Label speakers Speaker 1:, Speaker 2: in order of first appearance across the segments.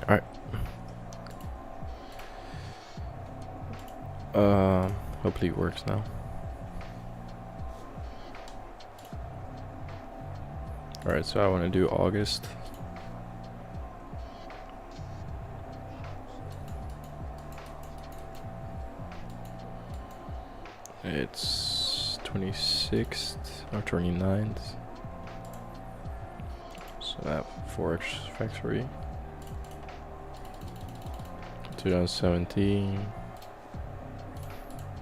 Speaker 1: Alright. Hopefully it works now. Alright, so I want to do August. It's 26th or 29th. So I have 4 factory. 2017.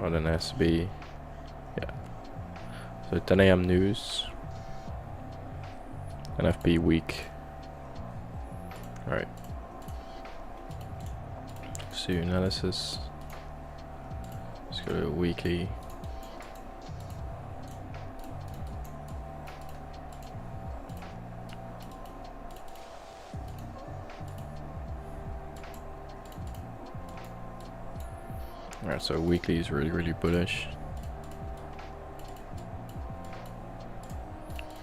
Speaker 1: Oh, then it has to be, yeah. So 10 AM news. NFP week. Alright. See analysis. Let's go to weekly. Alright, so weekly is really bullish.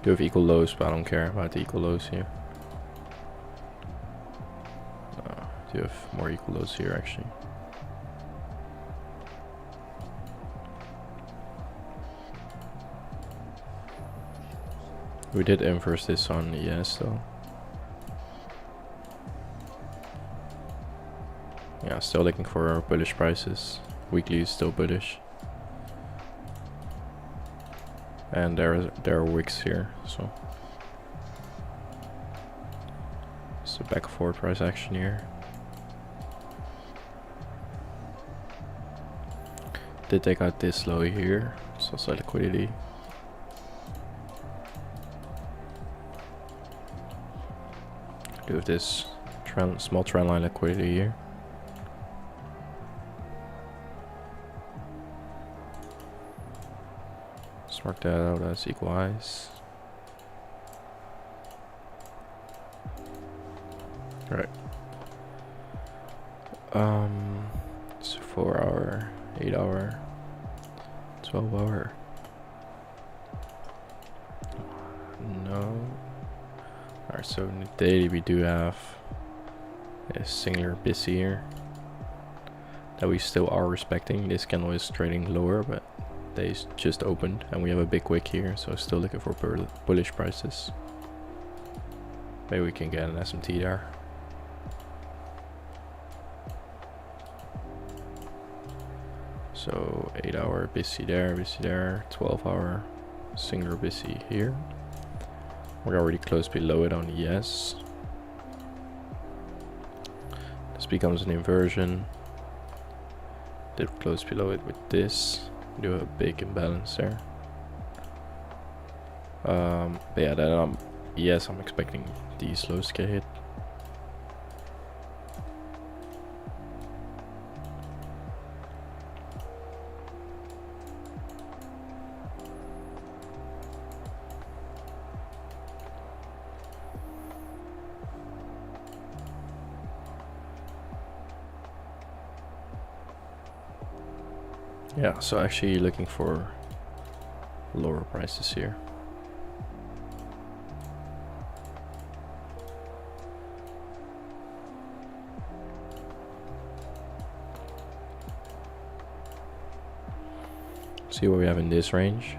Speaker 1: Do have equal lows, but I don't care about the equal lows here. Do have more equal lows here actually. We did inverse this on ES though. Yeah, still looking for bullish prices. Weekly is still bullish. And there are wicks here, so it's a back and forth price action here. Did take out this low here, so side liquidity. Do have this small trend line liquidity here. Let's mark that out as equal highs. Right. It's 4 hour, 8 hour, 12 hour. No. Alright, so in the daily we do have a singular busy here that we still are respecting. This candle is trading lower, but they just opened and we have a big wick here, so still looking for bullish prices. Maybe we can get an SMT there. So 8 hour busy there, 12 hour singular busy here. We're already close below it on ES. This becomes an inversion. Did close below it with this. Do a big imbalance there. But yeah, then yes, I'm expecting these lows to get hit. Yeah, so actually looking for lower prices here. See what we have in this range.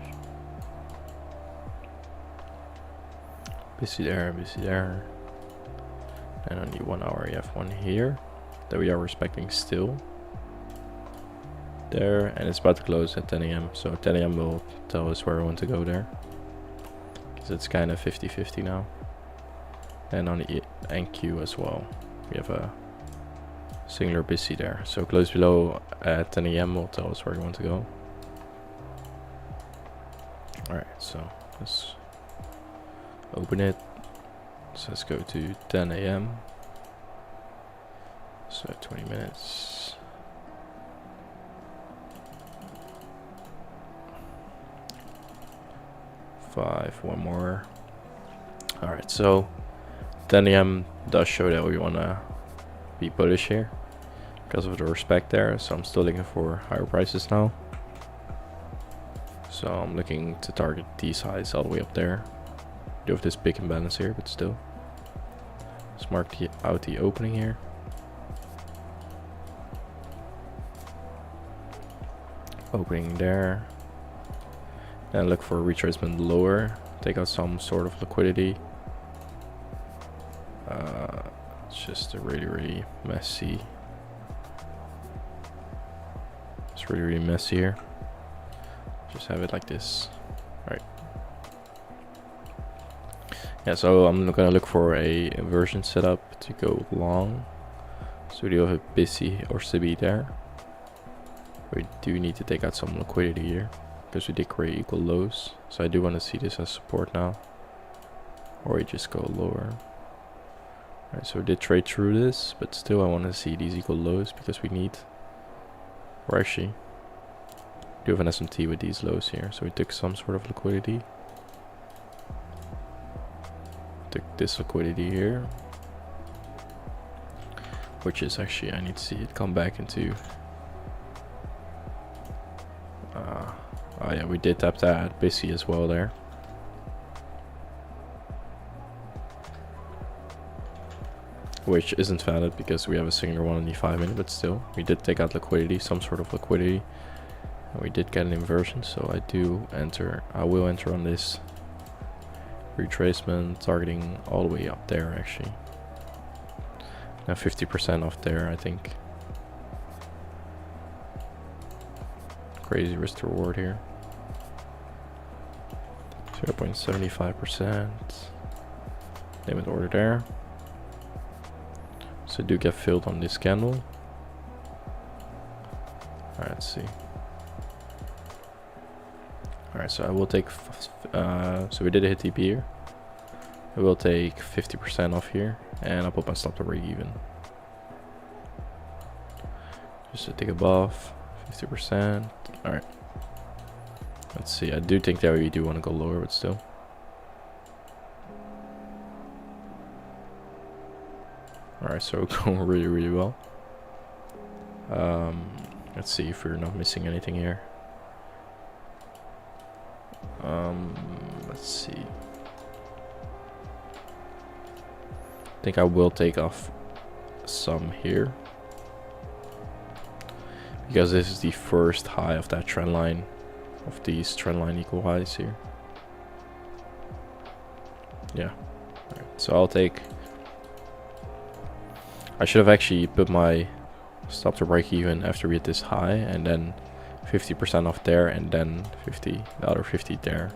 Speaker 1: Busy there, and on the 1 hour you have one here that we are respecting still. There, and it's about to close at 10 AM, so 10 AM will tell us where we want to go there, because it's kind of 50-50 now. And on the NQ as well, we have a singular busy there, so close below at 10 AM will tell us where we want to go. Alright, so let's open it. So let's go to 10 AM, so 20 minutes. 5, one more. Alright, so 10 AM does show that we want to be bullish here because of the respect there, so I'm still looking for higher prices now. So I'm looking to target these highs all the way up there. Do have this big imbalance here, but still. Let's mark out the opening here. opening there. Then look for a retracement lower. Take out some sort of liquidity. It's just a really messy. It's really messy here. Just have it like this. Right. Yeah, so I'm gonna look for a inversion setup to go long. So we do have a BISI or CB there. We do need to take out some liquidity here because we did create equal lows. So I do want to see this as support now. Or we just go lower. Alright, so we did trade through this, but still I want to see these equal lows because we need, or actually do have an SMT with these lows here. So we took some sort of liquidity. Took this liquidity here. Which is actually, I need to see it come back into, oh yeah, we did tap that BISI as well there. Which isn't valid because we have a singular one in the 5 minute, but still, we did take out liquidity, some sort of liquidity. And we did get an inversion, so I will enter on this retracement, targeting all the way up there actually. Now 50% off there, I think. Crazy risk to reward here. 0.75%. Limit order there. So do get filled on this candle. Alright, let's see. Alright, so I will take, so we did a hit TP here. I will take 50% off here, and I'll put my stop to break even. Just to take above 50%. Alright. Let's see, I do think that we do want to go lower, but still. Alright, so going really well. Let's see if we're not missing anything here. Let's see. I think I will take off some here. Because this is the first high of that trend line. Of these trend line equal highs here. Yeah. Alright, so I'll take... I should have actually put my stop to break even after we hit this high, and then 50% off there, and then the other 50 there.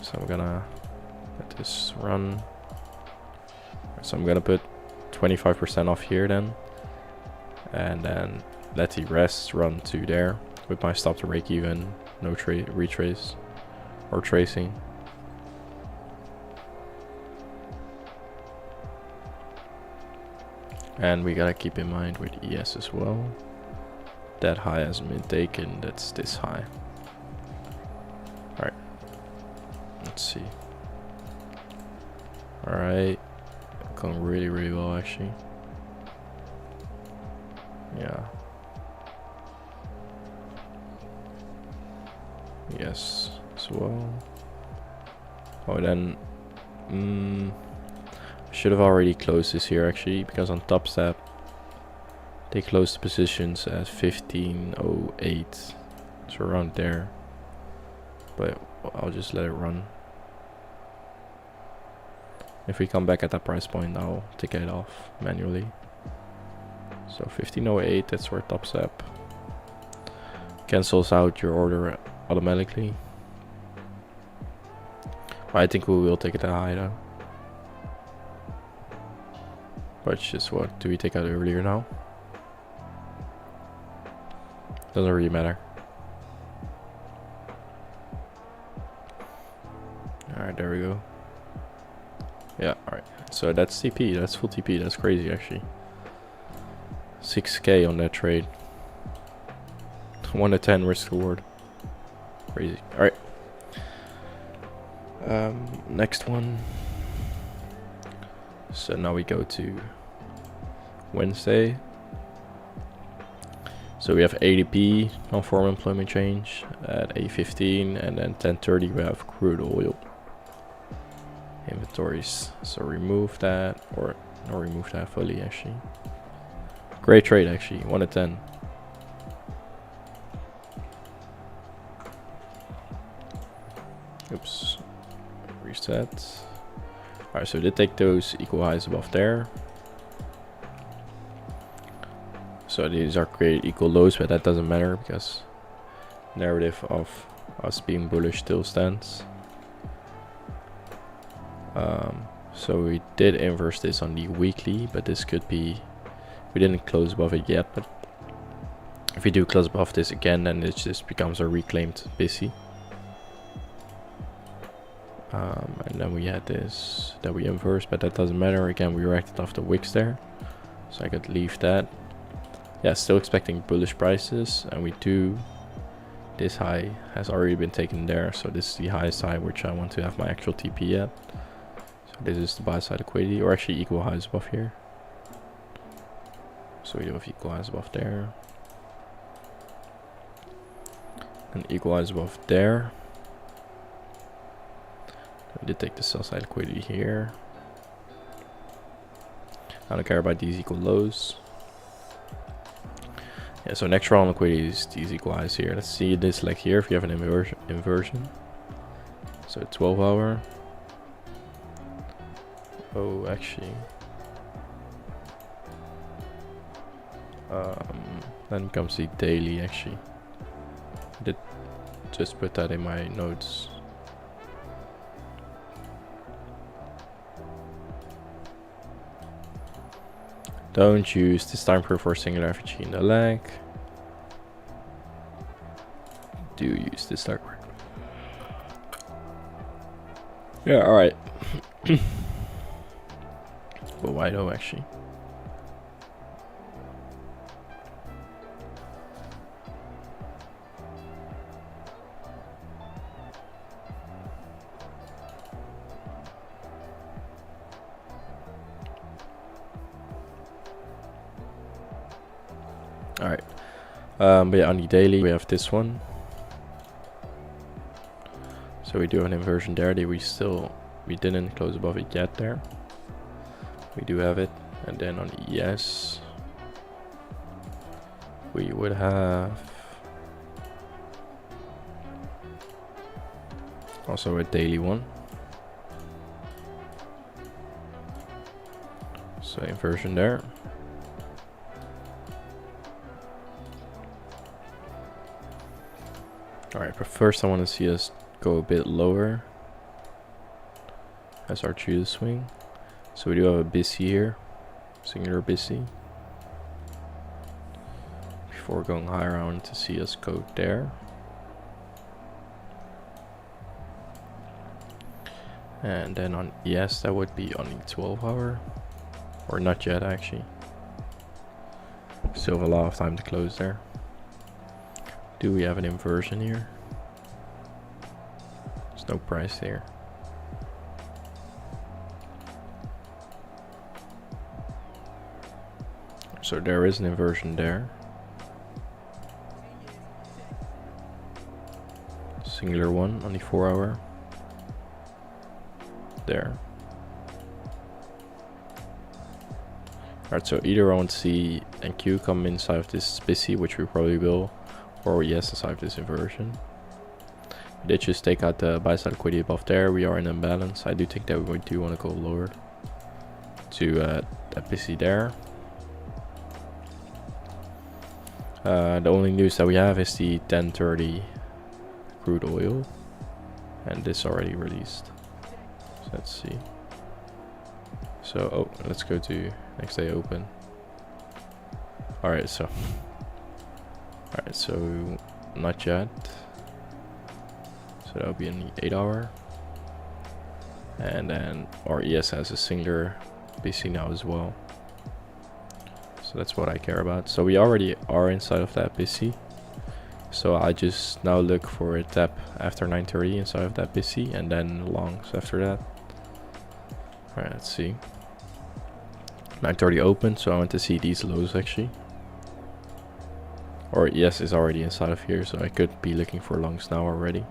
Speaker 1: So I'm gonna let this run. So I'm gonna put 25% off here then, and then let the rest run to there with my stop to break even, no retrace or tracing. And we gotta keep in mind with ES as well, that high hasn't been taken, that's this high. Alright, let's see. Alright, going really well actually. Yeah. Yes, as well. Oh, then should have already closed this here actually, because on top step they closed the positions at 1508, so around there. But I'll just let it run. If we come back at that price point, I'll take it off manually. So 1508, that's where top step cancels out your order automatically. I think we will take it high though. But it's just, what do we take out earlier now? Doesn't really matter. Alright, there we go. Yeah, alright. So that's TP, that's full TP, that's crazy actually. 6k on that trade. 1 to 10 risk reward. Crazy. Alright. Next one. So now we go to Wednesday. So we have ADP, non-farm employment change at 8:15, and then 10:30 we have crude oil inventories. So remove that, or remove that fully actually. Great trade actually, 1 to 10. Oops. Reset. Alright, so we did take those equal highs above there. So these are created equal lows, but that doesn't matter because narrative of us being bullish still stands. So we did inverse this on the weekly, but this could be, we didn't close above it yet, but if we do close above this again, then it just becomes a reclaimed busy. And then we had this that we inversed, but that doesn't matter. Again, we reacted off the wicks there, so I could leave that. Yeah, still expecting bullish prices, and we do. This high has already been taken there, so this is the highest high which I want to have my actual TP at. So this is the buy side liquidity, or actually equal highs above here. So we do have equal highs above there, and equal highs above there. We did take the sell side liquidity here. I don't care about these equal lows. Yeah, so next round liquidity is these equal highs here. Let's see this like here if you have an inversion. So 12 hour. Oh, actually. Then comes the daily actually. I did just put that in my notes. Don't use this time period for singular FG in the lag. Do use this time period. Yeah, alright. But why though actually? Alright, but yeah, on the daily we have this one. So we do have an inversion there that we didn't close above it yet there. We do have it, and then on the ES we would have also a daily one. So inversion there. Alright, but first I want to see us go a bit lower as our Judas swing. So we do have a busy here, singular busy. Before going higher, I want to see us go there. And then on ES, that would be on the 12 hour. Or not yet actually. Still have a lot of time to close there. Do we have an inversion here? There's no price there. So there is an inversion there. Singular one on the 4 hour. There. Alright, so either I want to see NQ come inside of this busy, which we probably will, or yes, inside of this inversion. We did just take out the buy side liquidity above there. We are in imbalance. I do think that we do want to go lower to that busy there. The only news that we have is the 1030 crude oil, and this already released. So let's see. So oh, let's go to next day open. Alright, so not yet. So that'll be in the 8 hour. And then our ES has a singular BC now as well. So that's what I care about. So we already are inside of that BC. So I just now look for a tap after 9:30 inside of that BC, and then longs after that. Alright, let's see. 9:30 open, so I want to see these lows actually. Or yes, is already inside of here, so I could be looking for longs now already.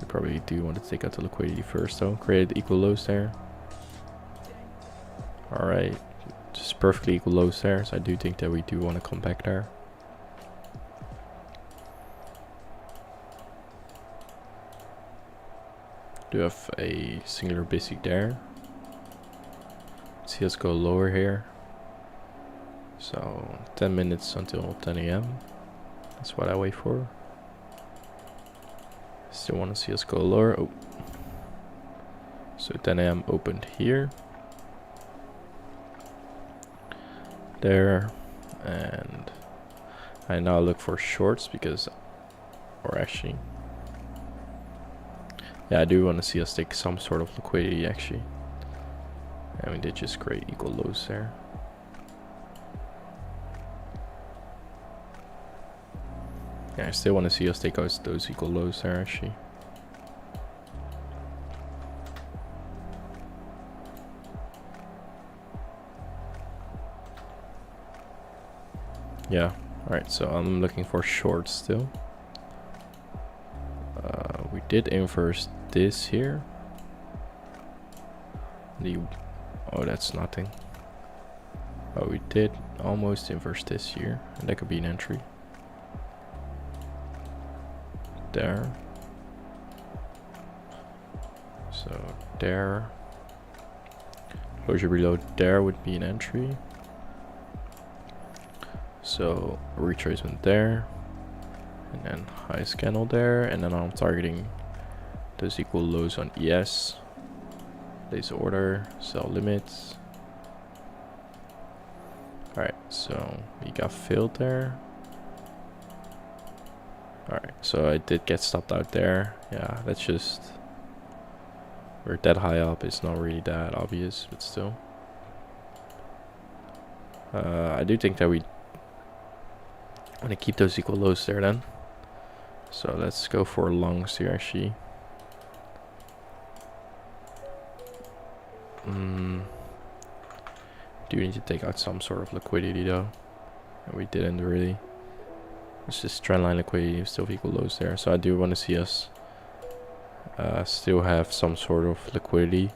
Speaker 1: We probably do want to take out the liquidity first though. Create equal lows there. Alright, just perfectly equal lows there, so I do think that we do want to come back there. Do have a singular busy there. See us go lower here. So 10 minutes until 10 AM. That's what I wait for. Still want to see us go lower. Oh. So 10 AM opened here. There. And I now look for shorts because, or actually, yeah, I do want to see us take some sort of liquidity actually. And we did just create equal lows there. Yeah, I still want to see us take out those equal lows there actually. Yeah, alright, so I'm looking for shorts still. We did inverse this here. Oh, that's nothing. Oh, we did almost inverse this here, and that could be an entry. There. So there. Closure below there would be an entry. So retracement there, and then highest candle there, and then I'm targeting those equal lows on ES. Place order, sell limits. Alright, so we got filled there. Alright, so I did get stopped out there. Yeah, that's just, we're that high up, it's not really that obvious, but still. I do think that we want to keep those equal lows there then. So let's go for longs here actually. Do need to take out some sort of liquidity though, and we didn't really. It's just trendline liquidity, still equal lows there. So I do want to see us still have some sort of liquidity.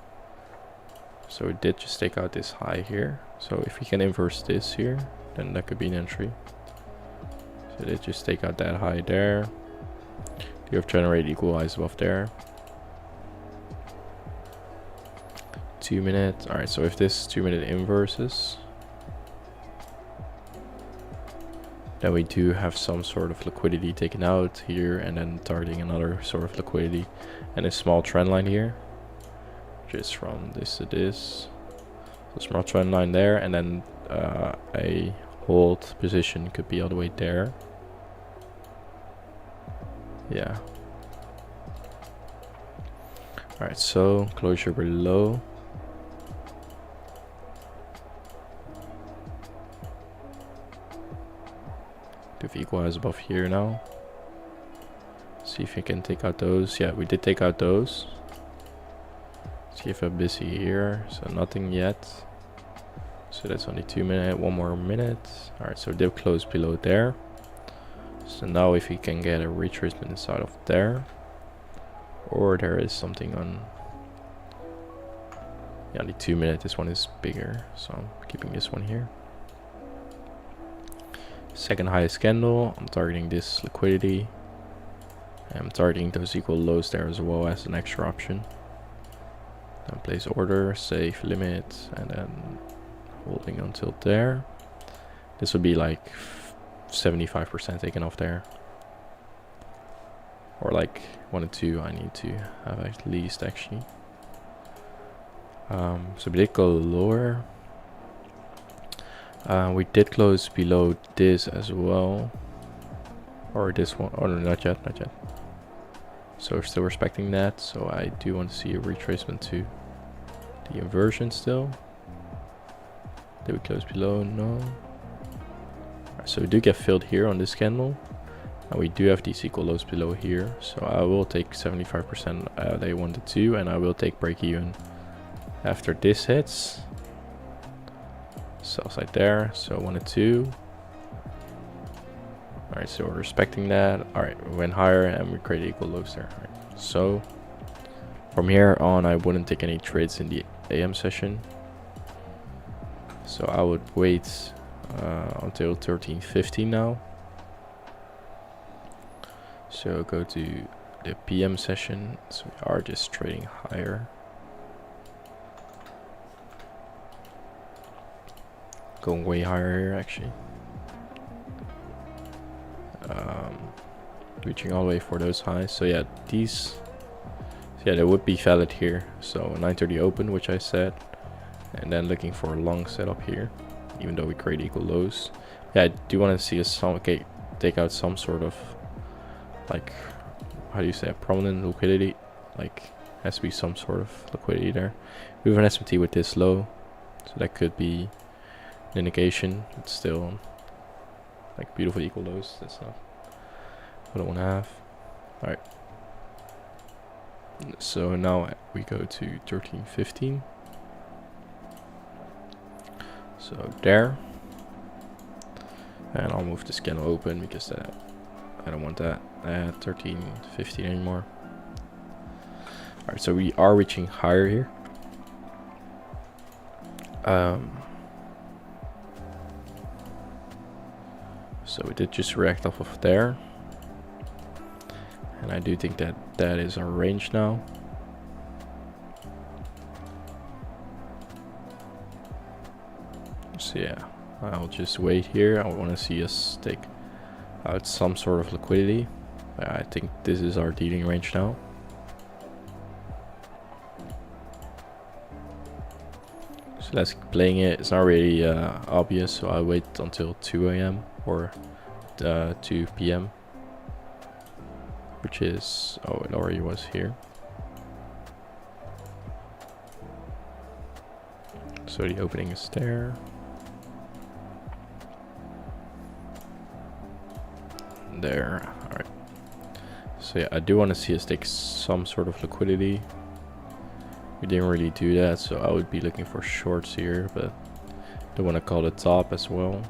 Speaker 1: So we did just take out this high here. So if we can inverse this here, then that could be an entry. So they just take out that high there. You have generated equal highs above there. 2 minutes. Alright, so if this 2 minute inverses, then we do have some sort of liquidity taken out here, and then targeting another sort of liquidity and a small trend line here, just from this to this. So small trend line there, and then a hold position could be all the way there. Yeah. Alright, so closure below. Do equal highs above here now. See if we can take out those. Yeah, we did take out those. See if I'm busy here. So nothing yet. So that's only 2 minutes. 1 more minute. Alright, so dip close below there. So now if we can get a retracement inside of there, or there is something on, yeah, only 2 minutes. This one is bigger, so I'm keeping this one here. Second highest candle, I'm targeting this liquidity. I'm targeting those equal lows there as well as an extra option. Then place order, save limit, and then holding until there. This would be like 75% taken off there. Or like 1 and 2 I need to have at least actually. So we did go lower. We did close below this as well, or this one. Oh no, not yet, not yet. So we're still respecting that. So I do want to see a retracement to the inversion still. Did we close below? No. Right, so we do get filled here on this candle, and we do have these equal lows below here. So I will take 75% they wanted to, and I will take break even after this hits. Sell side there, so 1 and 2. Alright, so we're respecting that. Alright, we went higher and we created equal lows there. Alright, so from here on I wouldn't take any trades in the AM session. So I would wait until 13:50 now. So go to the PM session, so we are just trading higher. Going way higher here actually. Reaching all the way for those highs. So yeah, these, yeah, they would be valid here. So 930 open, which I said, and then looking for a long setup here, even though we create equal lows. Yeah, I do want to see us take out some sort of, like, how do you say, a prominent liquidity. Like, has to be some sort of liquidity there. We have an SMT with this low, so that could be an indication. It's still like beautiful equal lows. That's not what I want to have. All right. So now we go to 1315. So there. And I'll move this candle open because I don't want that at 1315 anymore. Alright, so we are reaching higher here. So we did just react off of there. And I do think that that is our range now. So yeah, I'll just wait here. I want to see us take out some sort of liquidity. I think this is our dealing range now. So let's keep playing it. It's not really obvious, so I'll wait until 2 AM or 2 PM. Which is, oh, it already was here. So the opening is there. There. Alright. So yeah, I do want to see us take some sort of liquidity. We didn't really do that, so I would be looking for shorts here, but don't want to call it top as well.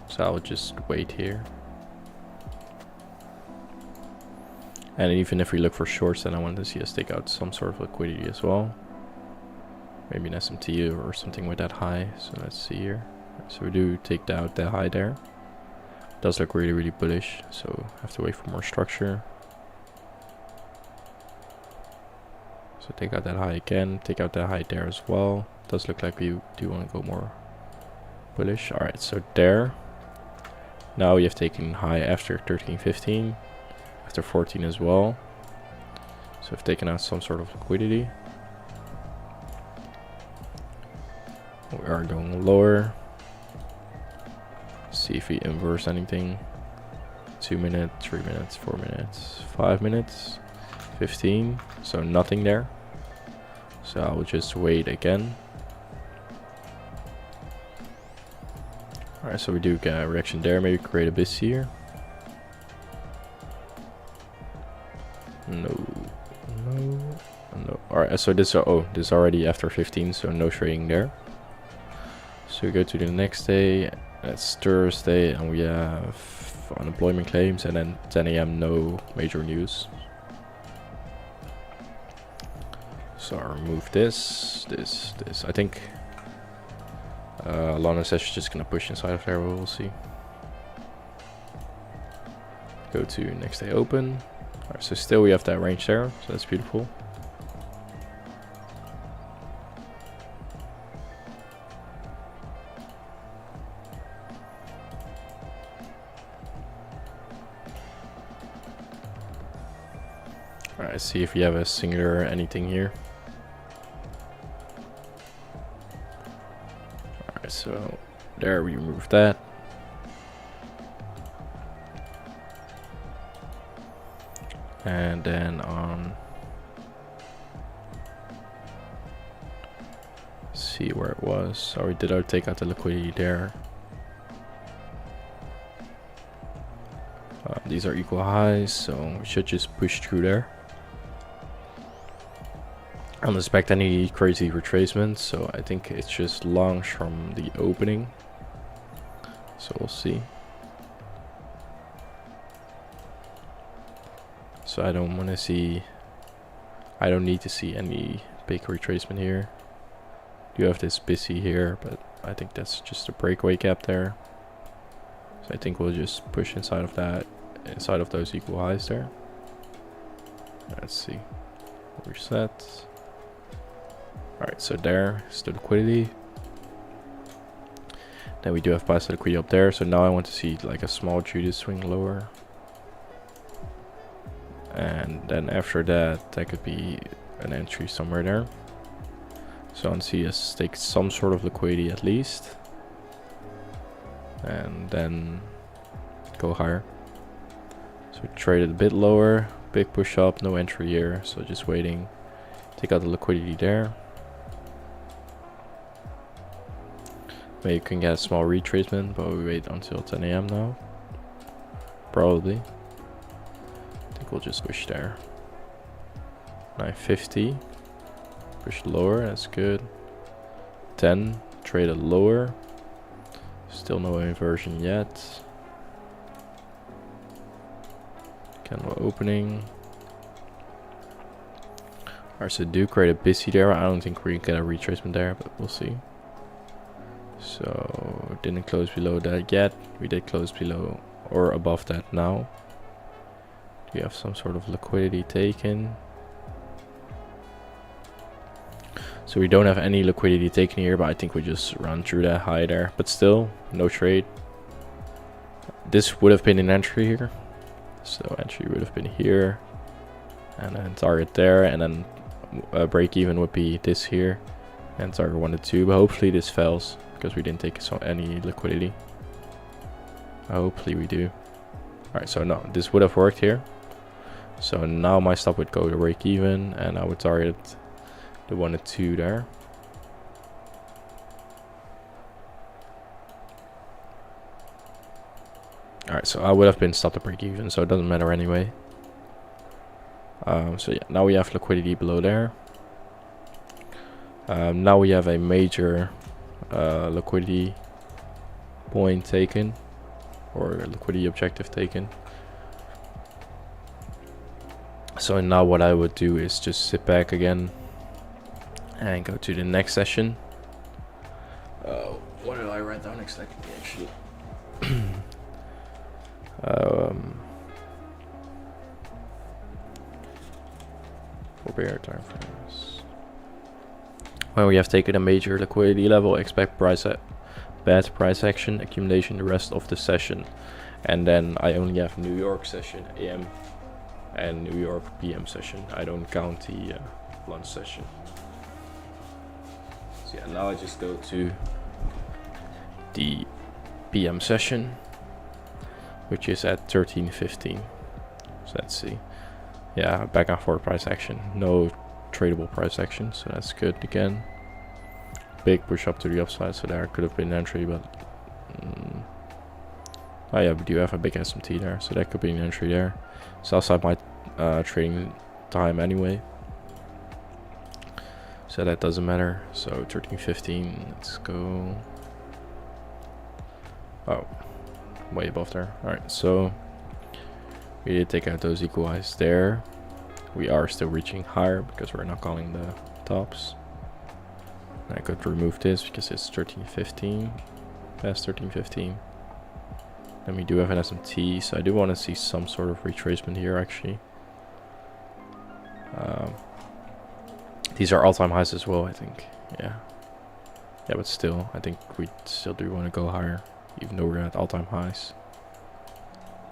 Speaker 1: So I'll just wait here. And even if we look for shorts, then I want to see us take out some sort of liquidity as well. Maybe an SMT or something with that high. So let's see here. So we do take out that high there. Does look really, really bullish. So have to wait for more structure. So take out that high again. Take out that high there as well. Does look like we do want to go more bullish. All right, so there. Now we have taken high after 1315. After 14 as well. So we've taken out some sort of liquidity. We are going lower. See if we inverse anything. 2 minutes, 3 minutes, 4 minutes, 5 minutes, 15. So nothing there. So I will just wait again. Alright, so we do get a reaction there. Maybe create a BIS here. No. Alright, so this, this is already after 15, so no trading there. So we go to the next day. That's Thursday, and we have unemployment claims, and then 10 AM no major news. So I'll remove this. I think Lana says she's just gonna push inside of there, we'll see. Go to next day open. Alright, so still we have that range there, so that's beautiful. Alright, see if we have a singular or anything here. Alright, so there we remove that. And then on, see where it was. Sorry, did I take out the liquidity there? These are equal highs, so we should just push through there. I don't expect any crazy retracements, so I think it's just longs from the opening. So we'll see. So I don't want to see, I don't need to see any big retracement here. You have this busy here, but I think that's just a breakaway gap there. So I think we'll just push inside of that, inside of those equal highs there. Let's see. Reset. Alright, so there is the liquidity. Then we do have buy-side liquidity up there. So now I want to see like a small Judas swing lower. And then after that, that could be an entry somewhere there. So I want to see us take some sort of liquidity at least. And then go higher. So we traded a bit lower. Big push up, no entry here. So just waiting. Take out the liquidity there. Maybe you can get a small retracement, but we wait until 10 AM now. Probably. I think we'll just push there. 950. Push lower, that's good. 10, trade it lower. Still no inversion yet. Candle opening. Alright, so do create a busy there. I don't think we get a retracement there, but we'll see. So didn't close below that yet. We did close below or above that now. Do we have some sort of liquidity taken? So we don't have any liquidity taken here, but I think we just run through that high there. But still, no trade. This would have been an entry here. So entry would have been here. And then target there. And then break even would be this here. And target 1 to 2. But hopefully this fails, because we didn't take any liquidity. Hopefully we do. Alright, so no, this would have worked here. So now my stop would go to break even, and I would target the 1 to 2 there. Alright, so I would have been stopped at break even, so it doesn't matter anyway. So yeah, now we have liquidity below there. Now we have a major liquidity point taken, or liquidity objective taken. So now what I would do is just sit back again and go to the next session. What did I write down exactly actually? For bear time frames. When we have taken a major liquidity level, expect bad price action accumulation the rest of the session. And then I only have New York session AM and New York PM session. I don't count the lunch session. So yeah, now I just go to the PM session, which is at 13:15. So let's see. Yeah, back and forth price action. No tradable price action, so that's good again. Big push up to the upside, so there could have been an entry, but oh yeah, we do have a big SMT there, so that could be an entry there. It's outside my trading time anyway, so that doesn't matter. So 13:15, let's go. Oh, way above there. Alright, so we did take out those equal highs there. We are still reaching higher because we're not calling the tops. And I could remove this because it's 13:15, past 13:15. And we do have an SMT, so I do want to see some sort of retracement here actually. These are all-time highs as well, I think. Yeah, but still, I think we still do want to go higher, even though we're at all-time highs.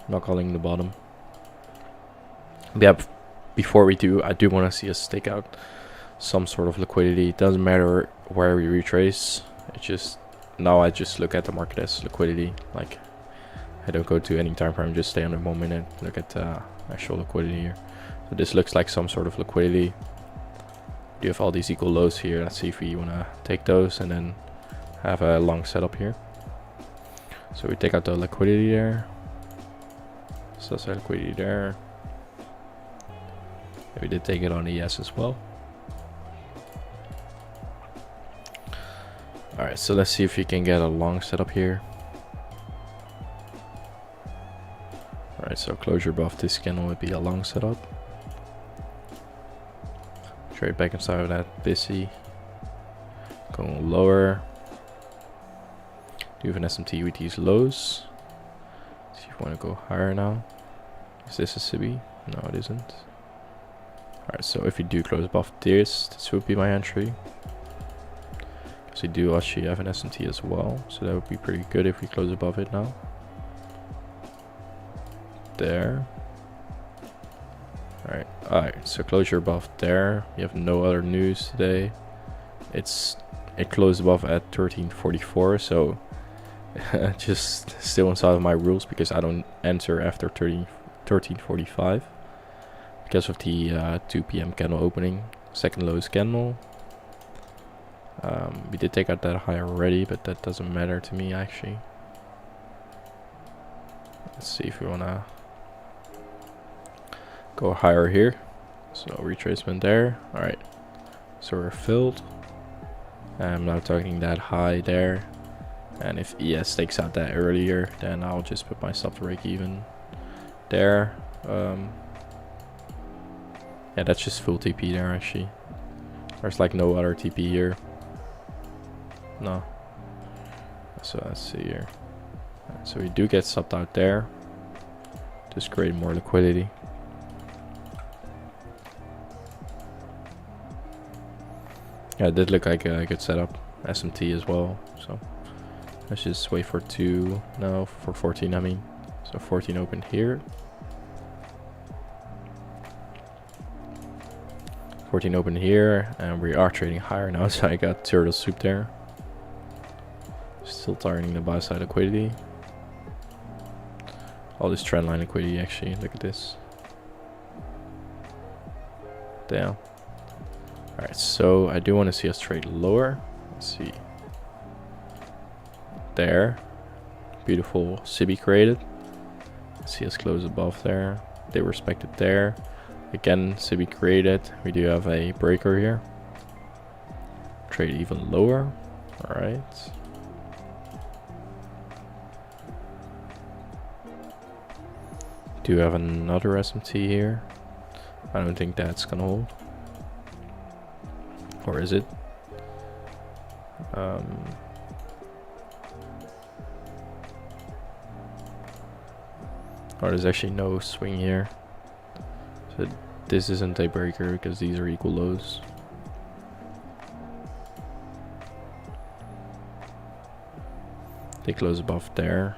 Speaker 1: Not calling the bottom. But yeah, before we do, I do want to see us take out some sort of liquidity. It doesn't matter where we retrace. It's just, now I just look at the market as liquidity. Like, I don't go to any time frame, just stay on the 1 minute, look at actual liquidity here. So this looks like some sort of liquidity. You have all these equal lows here. Let's see if we want to take those and then have a long setup here. So we take out the liquidity there. So that's liquidity there. We did take it on ES as well. Alright, so let's see if we can get a long setup here. Alright, so closure above this candle would be a long setup. Trade back inside of that busy. Going lower. Do you have an SMT with these lows? See if you want to go higher now. Is this a SIBI? No, it isn't. Alright, so if we do close above this would be my entry. Because we do actually have an SMT as well, so that would be pretty good if we close above it now. There. Alright, so closure above there. We have no other news today. It closed above at 1344, so just still inside of my rules because I don't enter after 1345 because of the 2 p.m. candle opening, second lowest candle. We did take out that high already, but that doesn't matter to me actually. Let's see if we wanna go higher here. So retracement there. Alright, so we're filled. I'm now targeting that high there, and if ES takes out that earlier, then I'll just put my stop to break even there. Yeah, that's just full TP there actually. There's like no other TP here. No. So let's see here. So we do get stopped out there. Just create more liquidity. Yeah, it did look like a good setup. SMT as well. So let's just wait for 2. No, for 14 I mean. So 14 opened here. 14 open here, and we are trading higher now, so I got turtle soup there. Still targeting the buy side liquidity. All this trend line liquidity actually, look at this. Damn. Alright, so I do want to see us trade lower. Let's see. There. Beautiful Sibi created. Let's see us close above there. They respect it there. Again, Sibi created. We do have a breaker here. Trade even lower. Alright. Do have another SMT here. I don't think that's gonna hold. Or is it? Oh, there's actually no swing here. So this isn't a breaker because these are equal lows. They close above there.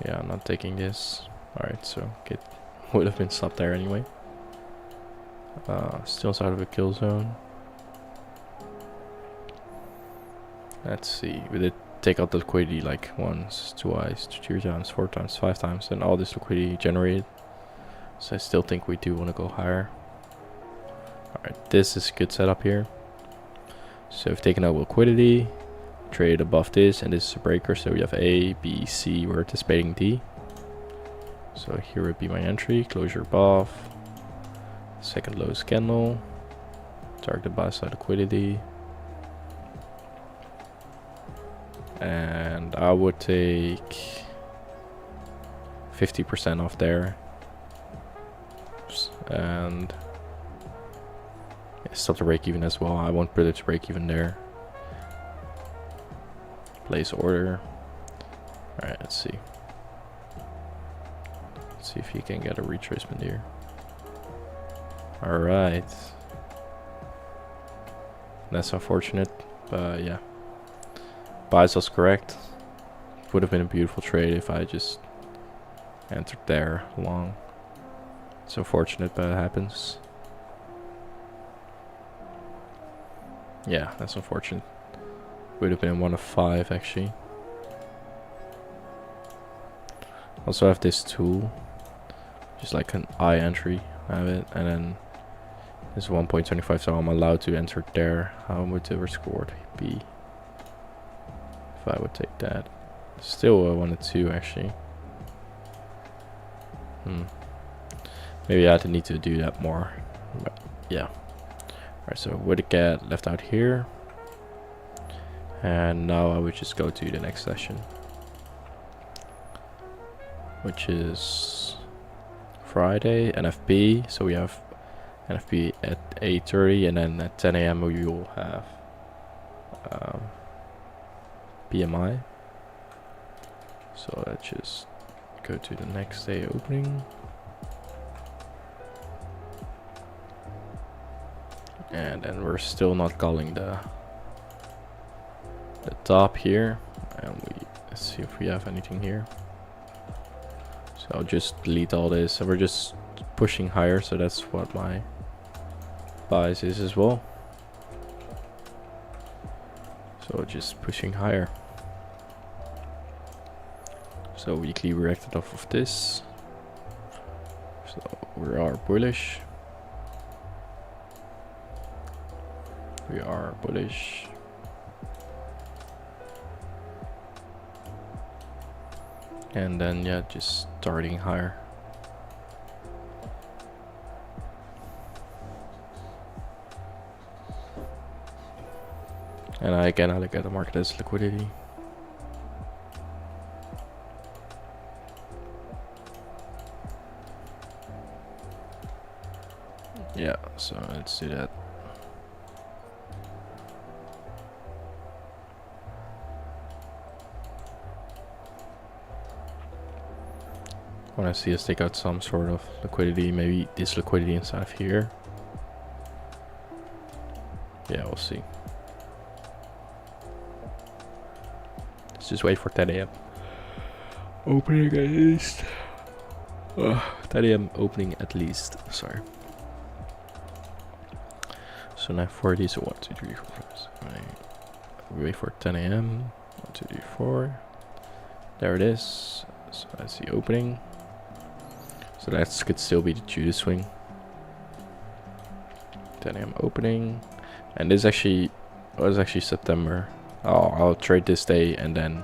Speaker 1: Yeah, I'm not taking this. Alright, so it would have been stopped there anyway. Still inside of a kill zone. Let's see. We did take out the liquidity like once, twice, 3 times, 4 times, 5 times, and all this liquidity generated. So I still think we do want to go higher. Alright, this is a good setup here. So we've taken out liquidity, trade above this, and this is a breaker. So we have A, B, C. We're anticipating D. So here would be my entry, closure above. Second lowest candle, target the buy side liquidity, and I would take 50% off there, and stop the break even as well. I won't put it to break even there. Place order. All right, let's see. Let's see if you can get a retracement here. Alright. That's unfortunate, but yeah. Buys us correct. Would have been a beautiful trade if I just entered there long. It's unfortunate, but it happens. Yeah, that's unfortunate. Would have been 1 of 5 actually. Also have this tool. Just like an I entry. I have it, and then this 1.25, so I'm allowed to enter there. How would the risk reward be if I would take that? Still 1 and 2 actually. Maybe I need to do that more, but yeah. Alright, so would get left out here, and now I would just go to the next session, which is Friday, NFP. So we have NFP at 8:30, and then at 10 AM we will have PMI. So let's just go to the next day opening. And then we're still not calling the top here, and let's see if we have anything here. So I'll just delete all this. So we're just pushing higher, so that's what my bias is as well. So just pushing higher. So weekly reacted off of this. So we are bullish. We are bullish. And then yeah, just starting higher. And I look at the market as liquidity. Yeah, so let's do that. I want to see us take out some sort of liquidity, maybe this liquidity inside of here. Yeah, we'll see. Let's just wait for 10 AM. Opening at least. 10 AM opening at least. Sorry. So now for these, 1, 2, 3, 4, 5, 6, 7, 8. We wait for 10 AM. 1, 2, 3, 4. There it is. So that's the opening. So that could still be the Judas swing. 10 AM opening. And this actually was actually September. Oh, I'll trade this day and then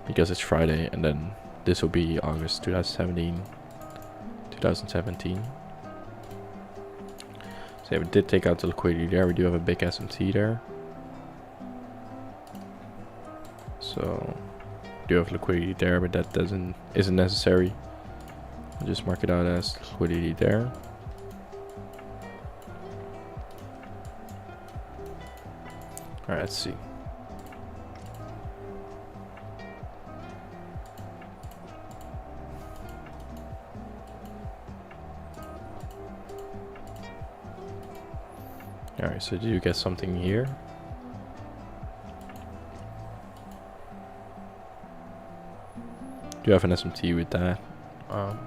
Speaker 1: because it's Friday, and then this will be August 2017. So yeah, we did take out the liquidity there. We do have a big SMT there. So we do have liquidity there, but that isn't necessary. I'll just mark it out as liquidity there. Alright, let's see. Alright, so do you get something here? Do you have an SMT with that? Yeah,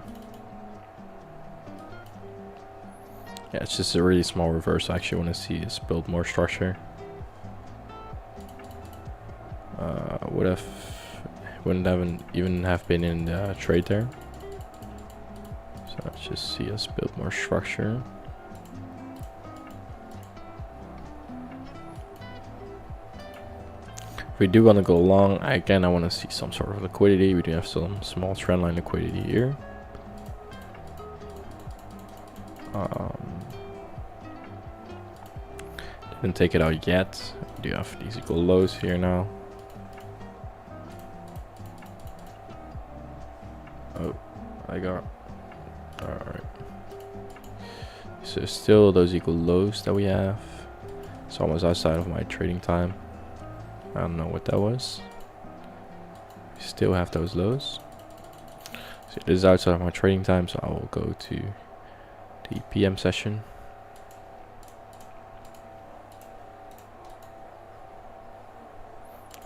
Speaker 1: it's just a really small reverse. I actually want to see this build more structure. Wouldn't even have been in the trade there. So let's just see us build more structure. If we do want to go long, I want to see some sort of liquidity. We do have some small trendline liquidity here. Didn't take it out yet. We do have these equal lows here now. Oh, I got. Alright. So still those equal lows that we have. It's almost outside of my trading time. I don't know what that was. We still have those lows. So this is outside of my trading time, so I will go to the PM session.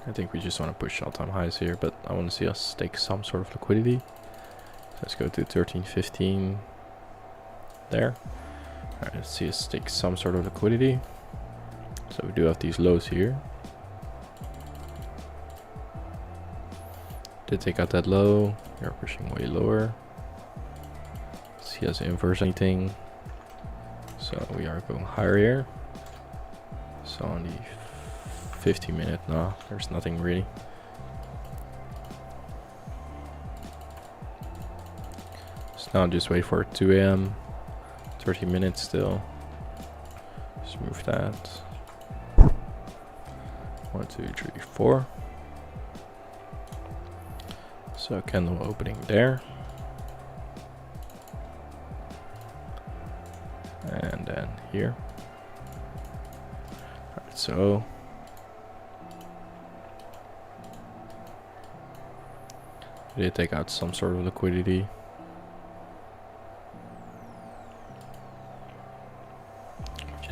Speaker 1: I think we just want to push all-time highs here, but I want to see us take some sort of liquidity. So let's go to 13.15 there. Alright, let's see us take some sort of liquidity. So we do have these lows here. Did take out that low. We are pushing way lower. Let's see us inverse anything. So we are going higher here. So on the 50-minute, no, there's nothing really. So now just wait for 2 AM. 30 minutes still. Just move that. 1, 2, 3, 4. So candle opening there. And then here. Alright, so we did take out some sort of liquidity.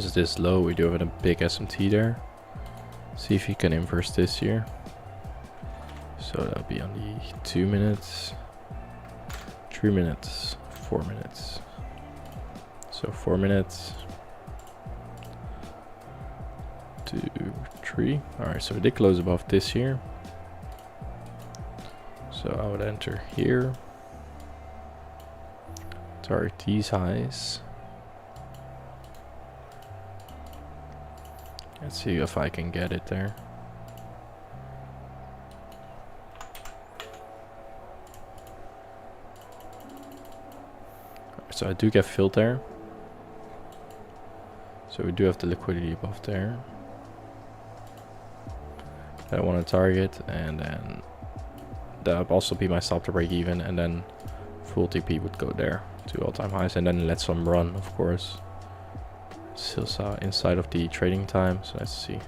Speaker 1: is this low. We do have a big SMT there. See if you can inverse this here. So that'll be on the 2 minutes, 3 minutes, 4 minutes. So 4 minutes, 2, 3. Alright, so we did close above this here. So I would enter here. Target these highs. Let's see if I can get it there. So I do get filled there. So we do have the liquidity above there. I want to target, and then that would also be my stop to break even, and then full TP would go there to all-time highs, and then let some run, of course. Still saw inside of the trading time, so let's see.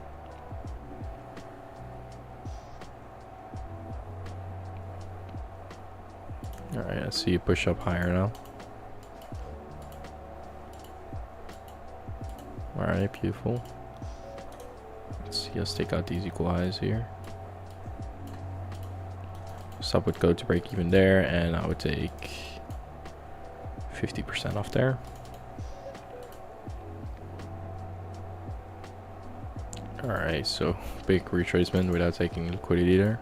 Speaker 1: Alright, I see you push up higher now. Alright, beautiful. Let's see us take out these equal highs here. Stop would go to break even there, and I would take 50% off there. Alright, so big retracement without taking liquidity there.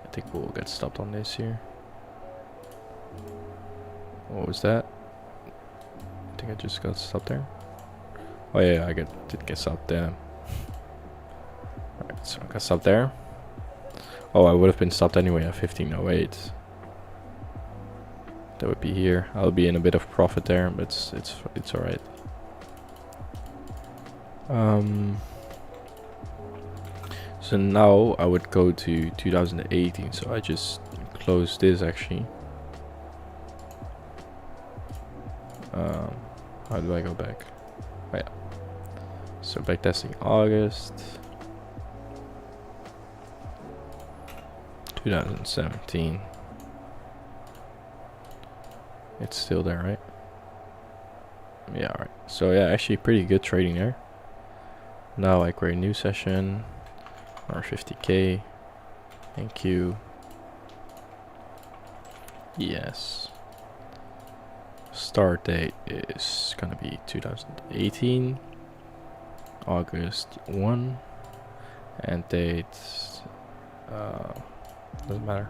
Speaker 1: I think we'll get stopped on this here. What was that? I think I just got stopped there. Oh yeah, I did get stopped there. Alright, so I got stopped there. Oh, I would have been stopped anyway at 1508. That would be here. I'll be in a bit of profit there, but it's alright. So now I would go to 2018. So I just closed this actually. How do I go back? Oh yeah. So backtesting August 2017. It's still there, right? Yeah, alright. So yeah, actually pretty good trading there. Now I create a new session. R50K. Thank you. Yes. Start date is gonna be 2018. August 1. And date doesn't matter.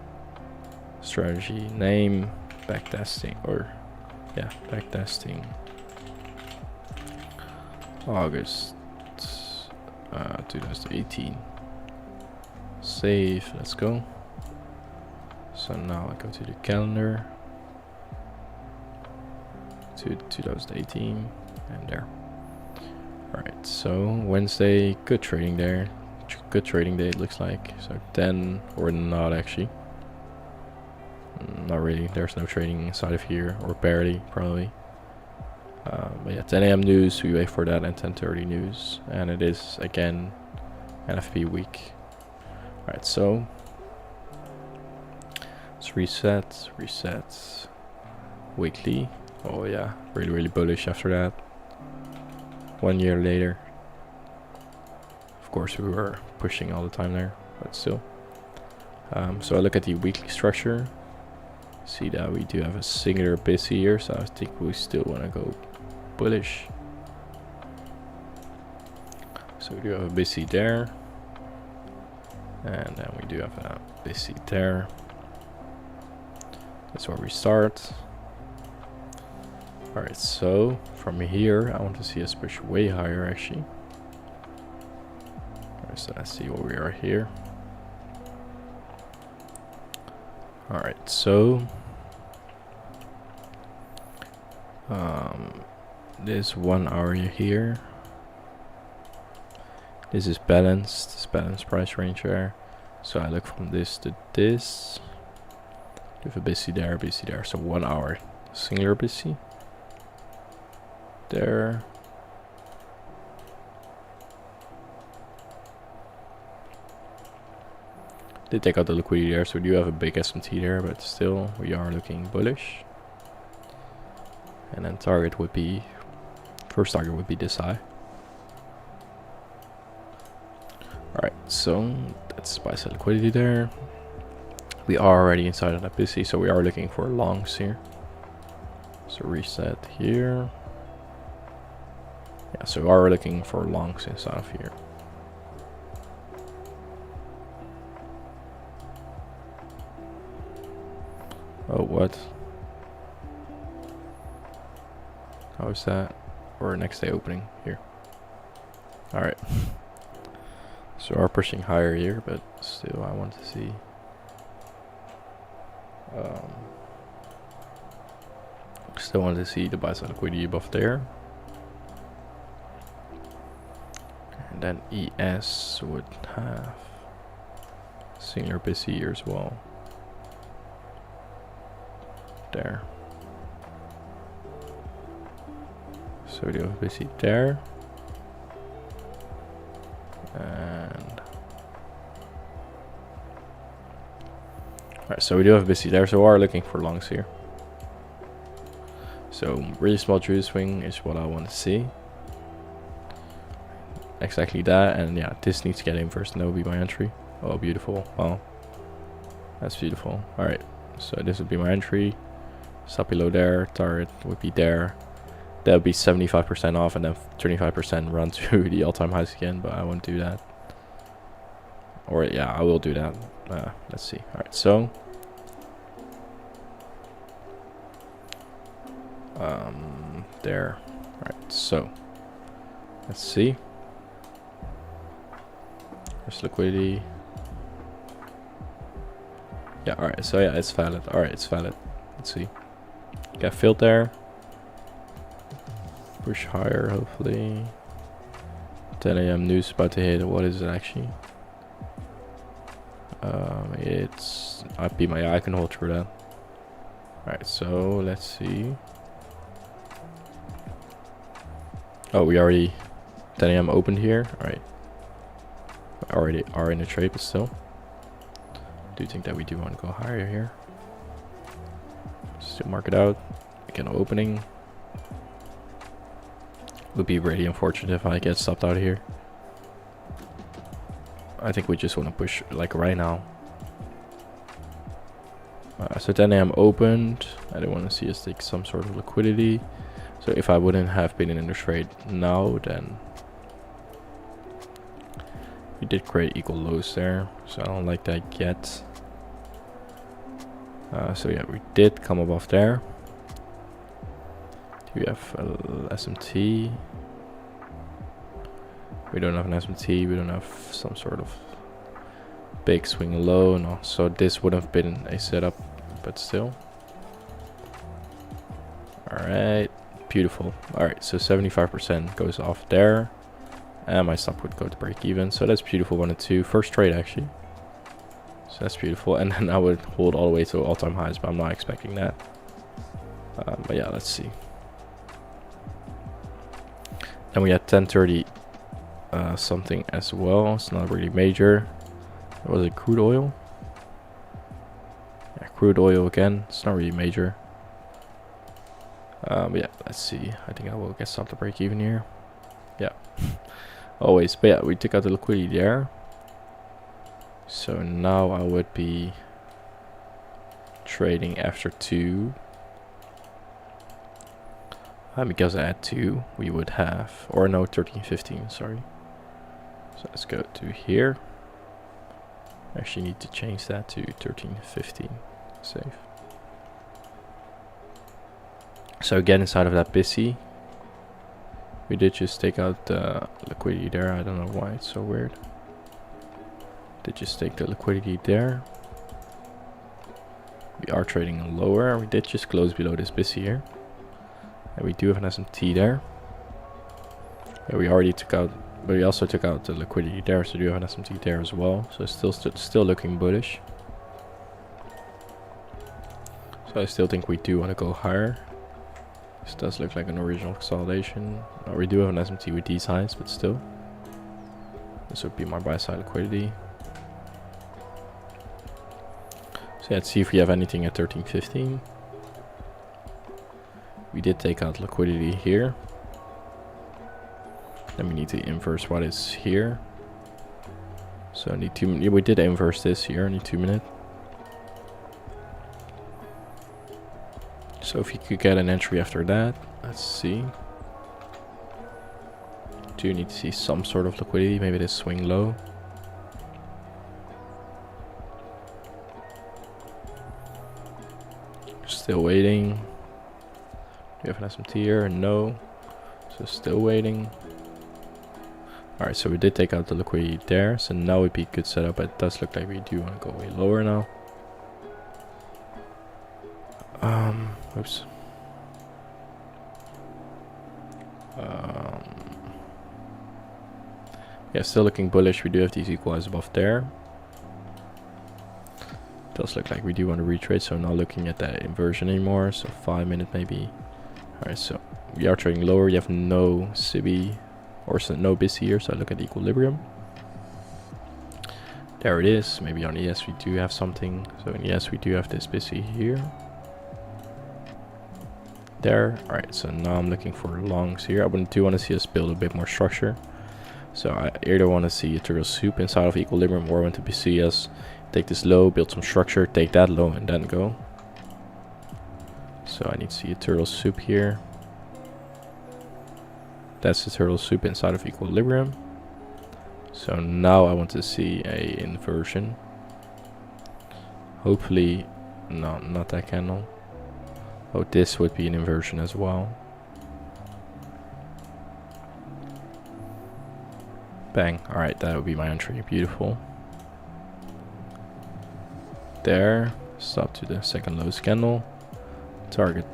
Speaker 1: Strategy name backtesting, or yeah, backtesting August 2018. Save, let's go. So now I go to the calendar to 2018 and there. Alright, so Wednesday, good trading there. Good trading day, it looks like. So 10 or not actually. Not really, there's no trading inside of here, or barely, probably. But yeah, 10 AM news, we wait for that, and 10:30 news. And it is, again, NFP week. Alright, so let's reset. Weekly. Oh yeah, really bullish after that. 1 year later. Of course, we were pushing all the time there, but still. So I look at the weekly structure. See that we do have a singular busy here, so I think we still want to go bullish. So we do have a busy there, and then we do have a busy there. That's where we start. Alright, so from here I want to see us push way higher actually. Alright, so let's see what we are here. Alright, so this 1 hour here, this is balanced, this balanced price range there. So I look from this to this. Give a busy there, so 1 hour singular busy there. They take out the liquidity there, so we do have a big SMT there, but still we are looking bullish. And then target would be First target would be this high. Alright, so that's buy side liquidity there. We are already inside of that busy, so we are looking for longs here. So reset here. Yeah, so we are looking for longs inside of here. Oh, what? How is that? Or next day opening here. Alright. So we are pushing higher here, but still I want to see. Still want to see the buy side liquidity above there. And then ES would have singular busy here as well. There. So we do have busy there. And alright, so we do have busy there, so we are looking for longs here. So really small true swing is what I want to see. Exactly that, and yeah, this needs to get in first and that will be my entry. Oh, beautiful. Wow, that's beautiful. Alright, so this would be my entry. Stop below there, target would be there. That would be 75% off and then 25% run to the all-time highs again, but I won't do that. Or yeah, I will do that. Let's see. Alright, so there. Alright, so let's see. There's liquidity. Yeah, alright, so yeah, it's valid. Alright, it's valid. Let's see. Got filled there. Push higher, hopefully. 10 AM news about to hit. What is it actually? It's IP. My I can hold through that. Alright, so let's see. Oh, we already 10 AM opened here. Alright. Already are in the trade, but still. Do think that we do want to go higher here. Still mark it out. Again, opening. Would be really unfortunate if I get stopped out here. I think we just want to push like right now. So 10 AM opened. I don't want to see us take some sort of liquidity. So if I wouldn't have been in the trade now, then we did create equal lows there. So I don't like that yet. So yeah, we did come above there. Do we have SMT? We don't have an SMT. We don't have some sort of big swing low. No, so this would have been a setup, but still. Alright, beautiful. Alright, so 75% goes off there. And my stop would go to break even. So that's beautiful. 1 and 2. First trade actually. So that's beautiful. And then I would hold all the way to all-time highs, but I'm not expecting that. But yeah, let's see. Then we had 1030 something as well. It's not really major. Was it crude oil? Yeah, crude oil again. It's not really major. But yeah, let's see. I think I will get stopped to break even here. Yeah. Always. But yeah, we took out the liquidity there. So now I would be trading after 2. Because I had 2, we would have, or no, 13.15, sorry. So let's go to here. Actually need to change that to 13.15. Save. So again, inside of that busy, we did just take out the liquidity there. I don't know why it's so weird. Did just take the liquidity there. We are trading lower. We did just close below this busy here. And we do have an SMT there. Yeah, we already took out, but we also took out the liquidity there, so we do have an SMT there as well. So it's still looking bullish. So I still think we do want to go higher. This does look like an original consolidation. We do have an SMT with these highs, but still. This would be my buy side liquidity. So yeah, let's see if we have anything at 13.15. We did take out liquidity here. Then we need to inverse what is here. So I need 2 minutes. Yeah, we did inverse this here. I need 2 minutes. So if you could get an entry after that, let's see. Do you need to see some sort of liquidity? Maybe this swing low. Still waiting. Do you have an SMT here? No. So still waiting. Alright, so we did take out the liquidity there. So now would be a good setup. But it does look like we do want to go way lower now. Oops. Yeah, still looking bullish. We do have these equalize above there. Does look like we do want to retrade, so I'm not looking at that inversion anymore. So 5 minutes maybe. Alright, so we are trading lower. You have no CB or no BIS here, so I look at equilibrium. There it is. Maybe on ES we do have something. So in ES we do have this BIS here. There. Alright, so now I'm looking for longs here. I do want to see us build a bit more structure. So I either want to see a turtle soup inside of equilibrium, or I want to see us take this low, build some structure, take that low, and then go. So I need to see a turtle soup here. That's the turtle soup inside of equilibrium. So now I want to see a inversion. Hopefully, no, not that candle. Oh, this would be an inversion as well. Bang. Alright, that would be my entry. Beautiful. There. Stop to the second lowest candle. Target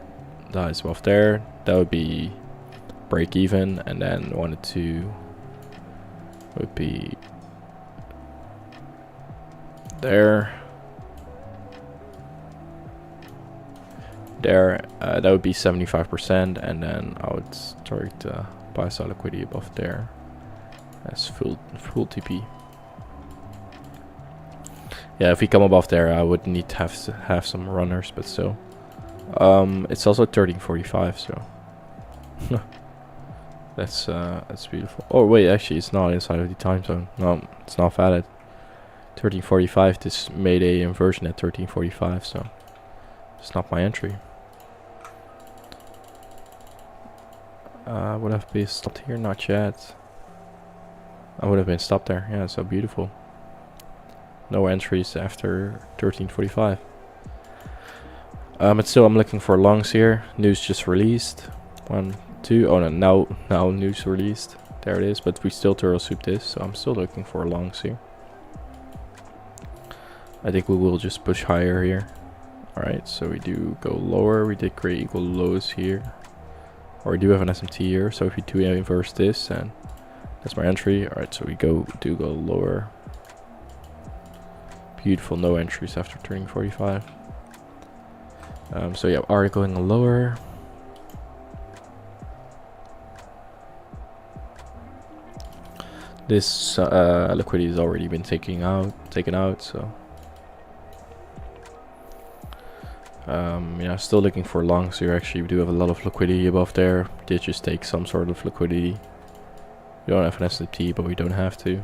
Speaker 1: dies above there. That would be break even. And then 1 and 2 would be there. There. That would be 75%. And then I would target buy side liquidity above there. That's full TP. Yeah, if we come above there, I would need to have some runners, but still. It's also 13:45, so that's beautiful. Oh wait, actually, it's not inside of the time zone. No, it's not valid. 13:45. This made a inversion at 13:45, so it's not my entry. Would have been stopped here? Not yet. I would have been stopped there. Yeah, so beautiful. No entries after 13:45. But still, I'm looking for longs here. News just released. 1, 2. Oh no, now news released. There it is. But we still turtle soup this, so I'm still looking for longs here. I think we will just push higher here. All right, so we do go lower. We did create equal lows here, or we do have an SMT here. So if we do inverse this, and that's my entry. All right, so we do go lower. Beautiful, no entries after turning 45. So yeah, are going lower. This liquidity has already been taken out. So yeah, still looking for longs here. Actually, we do have a lot of liquidity above there. Did just take some sort of liquidity. We don't have an SLT, but we don't have to.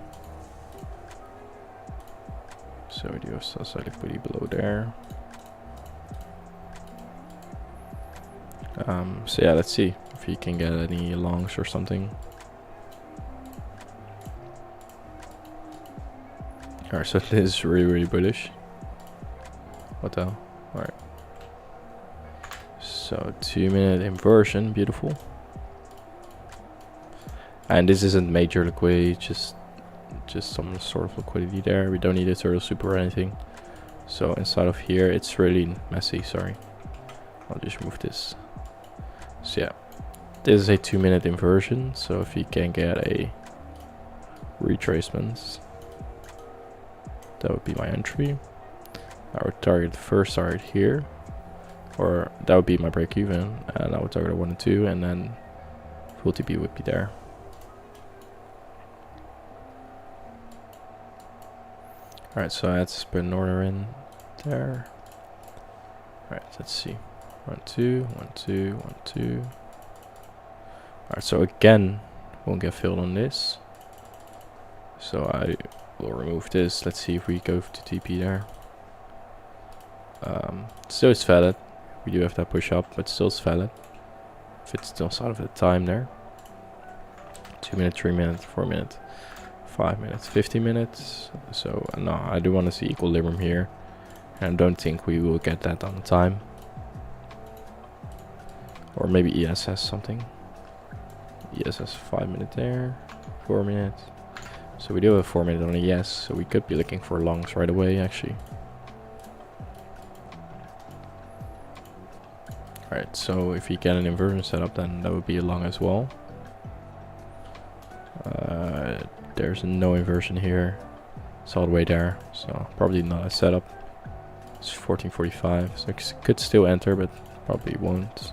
Speaker 1: So we do have side liquidity below there. So yeah, let's see if you can get any longs or something. Alright, so this is really bullish. What the hell? Alright. So 2-minute inversion, beautiful. And this isn't major liquidity, just some sort of liquidity there. We don't need a turtle soup or anything. So inside of here, it's really messy. Sorry, I'll just move this. So yeah, this is a 2-minute inversion. So if you can get a retracement, that would be my entry. I would target the first target here, or that would be my break even, and I would target 1 and 2, and then full TP would be there. Alright, so I had to spin an order in there. Alright, let's see. 1, 2, 1, 2, 1, 2. Alright, so again, won't get filled on this. So I will remove this. Let's see if we go to TP there. Still it's valid. We do have that push up, but still it's valid. If it's still outside of the time there. 2 minutes, 3 minutes, 4 minutes, 5 minutes, 50 minutes. So no, I do want to see equilibrium here. And I don't think we will get that on time. Or maybe ES has something. ES has 5 minutes there, 4 minutes. So we do have 4 minutes on ES, so we could be looking for longs right away actually. Alright, so if you get an inversion setup, then that would be a long as well. There's no inversion here. It's all the way there, so probably not a setup. It's 14:45, so it could still enter, but probably won't.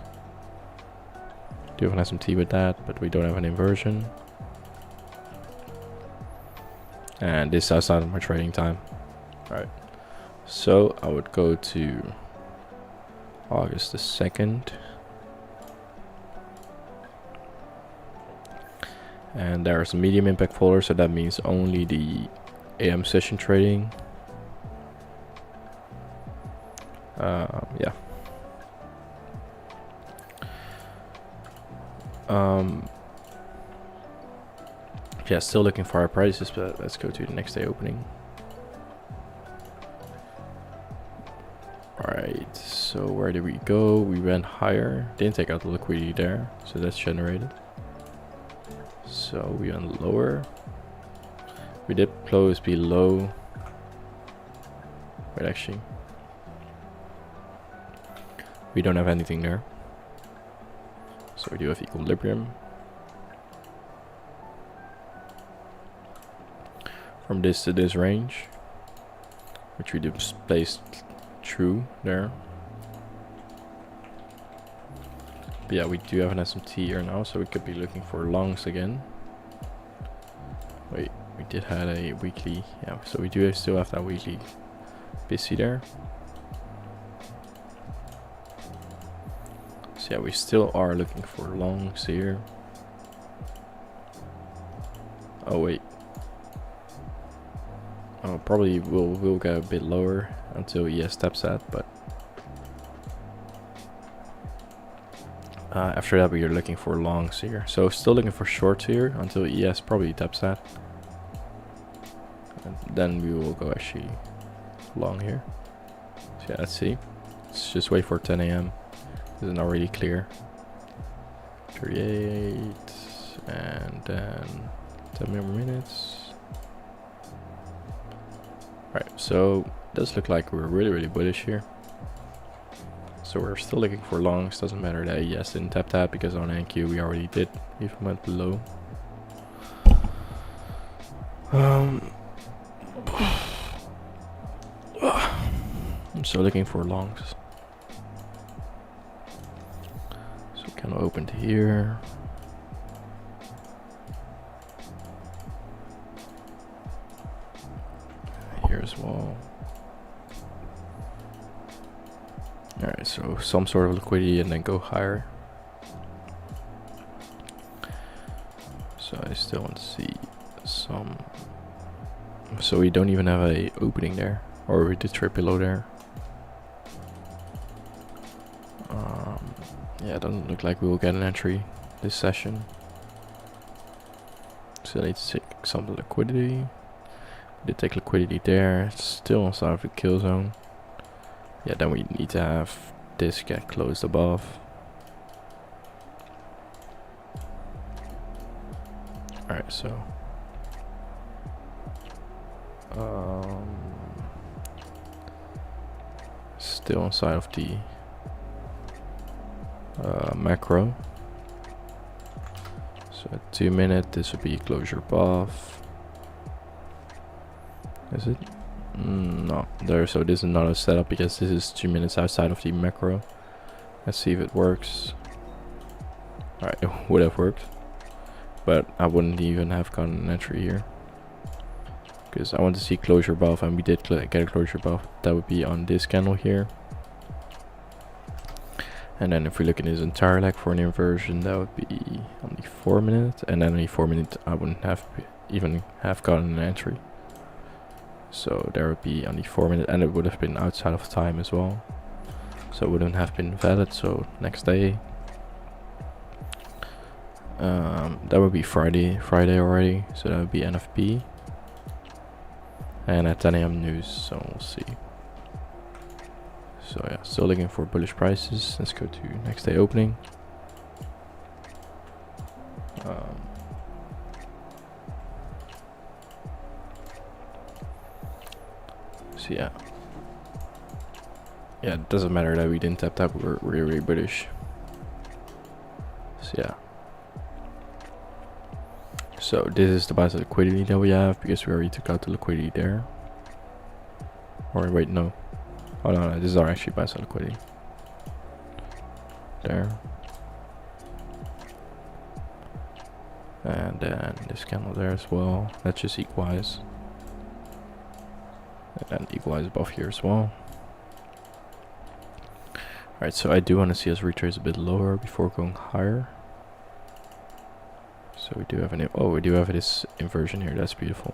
Speaker 1: Do have an SMT with that, but we don't have an inversion. And this is outside of my trading time. Alright, so I would go to August the 2nd. And there's a medium impact folder, so that means only the AM session trading. Yeah. Yeah, still looking for our prices, but let's go to the next day opening. Alright, so where did we go? We went higher. Didn't take out the liquidity there, so that's generated. So we went lower. We did close below. Wait, actually. We don't have anything there. So we do have equilibrium. From this to this range, which we displaced true there. But yeah, we do have an SMT here now, so we could be looking for longs again. Wait, we did have a weekly, yeah, so we do still have that weekly busy there. So yeah, we still are looking for longs here. Oh wait. Oh, probably we'll go a bit lower until ES taps that, but after that we are looking for longs here. So still looking for shorts here until ES probably taps that. And then we will go actually long here. So yeah, let's see. Let's just wait for 10 AM. This is not really clear. 38 and then 10 more minutes. Right, so it does look like we're really bullish here. So we're still looking for longs. Doesn't matter that ES didn't tap that because on NQ we already did. Even went below. I'm still looking for longs. So we kind of opened here. Here as well. Alright, so some sort of liquidity and then go higher. So I still want to see some. So we don't even have a opening there, or we did trade below there. Yeah, it doesn't look like we will get an entry this session. So I need to take some liquidity. We did take liquidity there. It's still inside of the kill zone. Yeah, then we need to have this get closed above. Alright, so still inside of the macro. So at 2 minutes, this would be closure above. Is it? No, there. So this is not a setup because this is 2 minutes outside of the macro. Let's see if it works. Alright, it would have worked, but I wouldn't even have gotten an entry here because I want to see closure above, and we did get a closure above. That would be on this candle here. And then if we look at this entire leg for an inversion, that would be only 4 minutes, and then only 4 minutes I wouldn't have even have gotten an entry. So there would be only 4 minutes, and it would have been outside of time as well, so it wouldn't have been valid. So next day, that would be Friday already, so that would be NFP, and at 10 AM news, so we'll see. So yeah, still looking for bullish prices. Let's go to next day opening. So yeah, it doesn't matter that we didn't tap that, we're really bullish. So yeah, so this is the buy side liquidity that we have, because we already took out the liquidity there. Or wait, no. Oh no, this is our actually buy side liquidity. There. And then this candle there as well. Let's just equalize. And then equalize above here as well. Alright, so I do want to see us retrace a bit lower before going higher. So we do have we do have this inversion here. That's beautiful.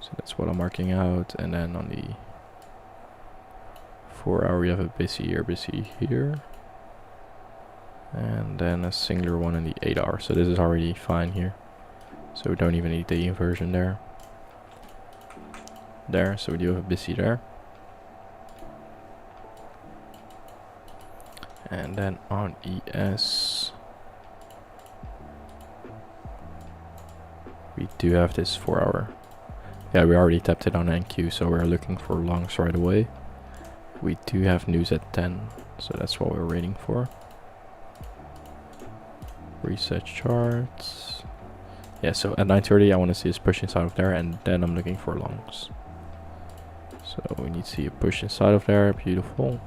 Speaker 1: So that's what I'm marking out. And then on the 4 hour we have a busy here, and then a singular one in the 8 hour. So this is already fine here, so we don't even need the inversion there. So we do have a busy there, and then on ES we do have this 4 hour. Yeah, we already tapped it on NQ, so we're looking for longs right away. We do have news at 10, so that's what we're waiting for. Reset charts. Yeah, so at 9:30 I want to see us push inside of there, and then I'm looking for longs. So we need to see a push inside of there. Beautiful.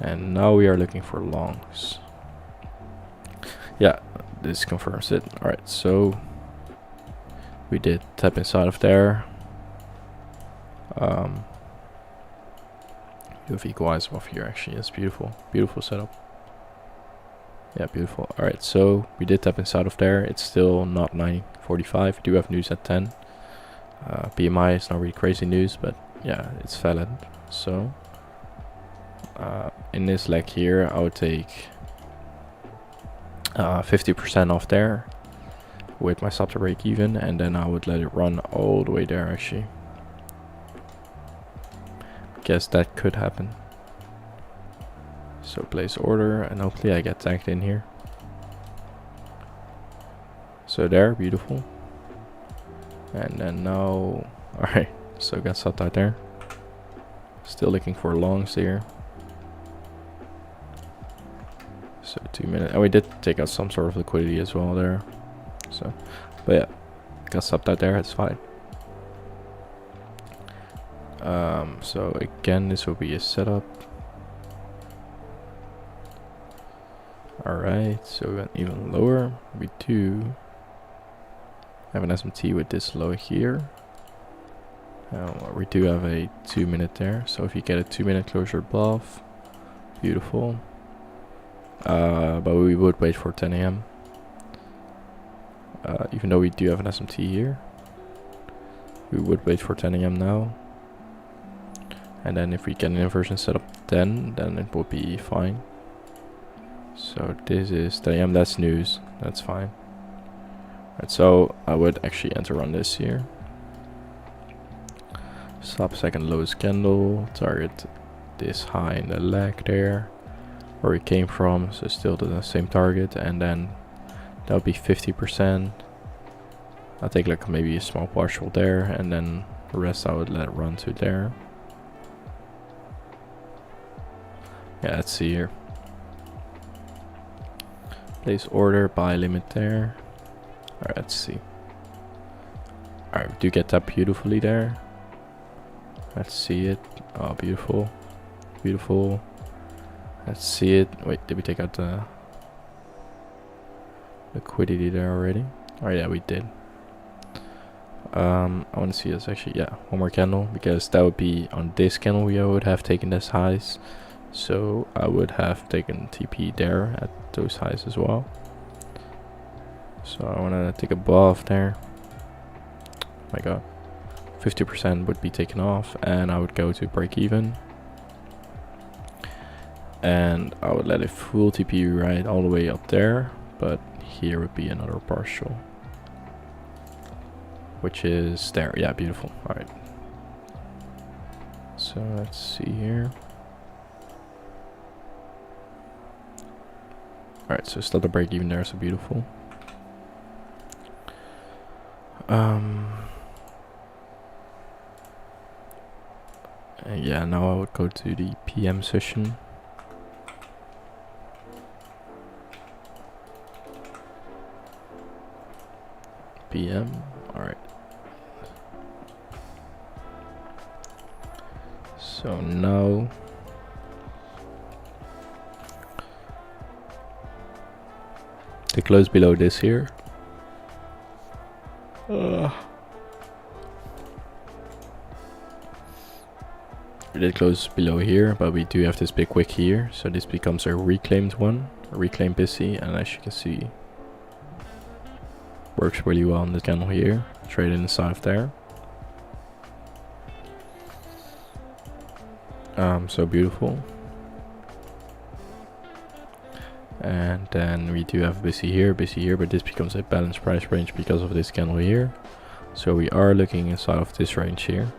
Speaker 1: And now we are looking for longs. Yeah, this confirms it. Alright, so we did tap inside of there. You have equalize above here actually. That's beautiful. Beautiful setup. Yeah, beautiful. Alright, so we did tap inside of there. It's still not 9:45. We do have news at 10. PMI is not really crazy news, but yeah, it's valid. So in this leg here, I would take 50% off there with my stop to break even, and then I would let it run all the way there actually. Guess that could happen. So place order, and hopefully I get tagged in here. So there, beautiful. And then now, alright, so got stopped out there. Still looking for longs here. So 2 minutes, and we did take out some sort of liquidity as well there. So, but yeah, got stopped out there, it's fine. So again, this will be a setup. Alright, so we went even lower. We do have an SMT with this low here. We do have a 2 minute there, so if you get a 2 minute closure above, beautiful. But we would wait for 10 AM. Even though we do have an SMT here, we would wait for 10 AM now. And then if we get an inversion set up then it will be fine. So this is 10 AM, that's news, that's fine. Right, so I would actually enter on this here. Stop second lowest candle, target this high in the leg there, where we came from, so still the same target, and then that would be 50%. I'll take like maybe a small partial there, and then the rest I would let it run to there. Yeah, let's see here. Place order, buy limit there. Alright, let's see. Alright, we do get that beautifully there. Let's see it. Oh, beautiful. Beautiful. Let's see it. Wait, did we take out the liquidity there already? Oh yeah, we did. I want to see this actually. Yeah, one more candle, because that would be on this candle we would have taken this highs. So I would have taken TP there at those highs as well. So I want to take above there. My god. 50% would be taken off, and I would go to break even. And I would let it full TP right all the way up there, but here would be another partial, which is there. Yeah, beautiful. All right. So let's see here. All right, so still the break even there, so beautiful. Yeah, now I would go to the PM session. PM, alright. So now to close below this here. We did close below here, but we do have this big wick here, so this becomes a reclaimed one, a reclaimed busy, and as you can see, works really well on this candle here. Trade inside of there. So beautiful. And then we do have busy here, but this becomes a balanced price range because of this candle here. So we are looking inside of this range here.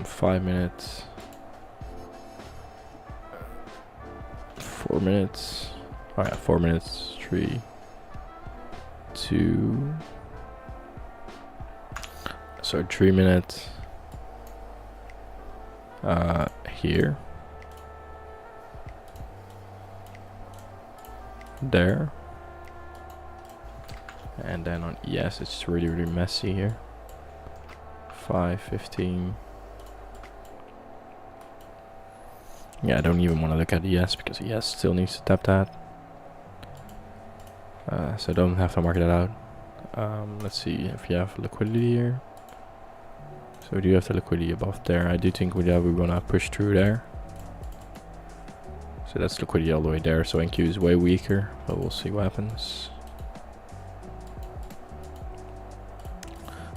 Speaker 1: 5 minutes, 4 minutes. Oh yeah, 4 minutes, 3, 2. So 3 minutes. Here. There. And then on ES it's really messy here. 5, 15. Yeah, I don't even want to look at ES because ES still needs to tap that. So I don't have to mark that out. Let's see if you have liquidity here. So we do have the liquidity above there. I do think we want to push through there. So that's liquidity all the way there. So NQ is way weaker, but we'll see what happens.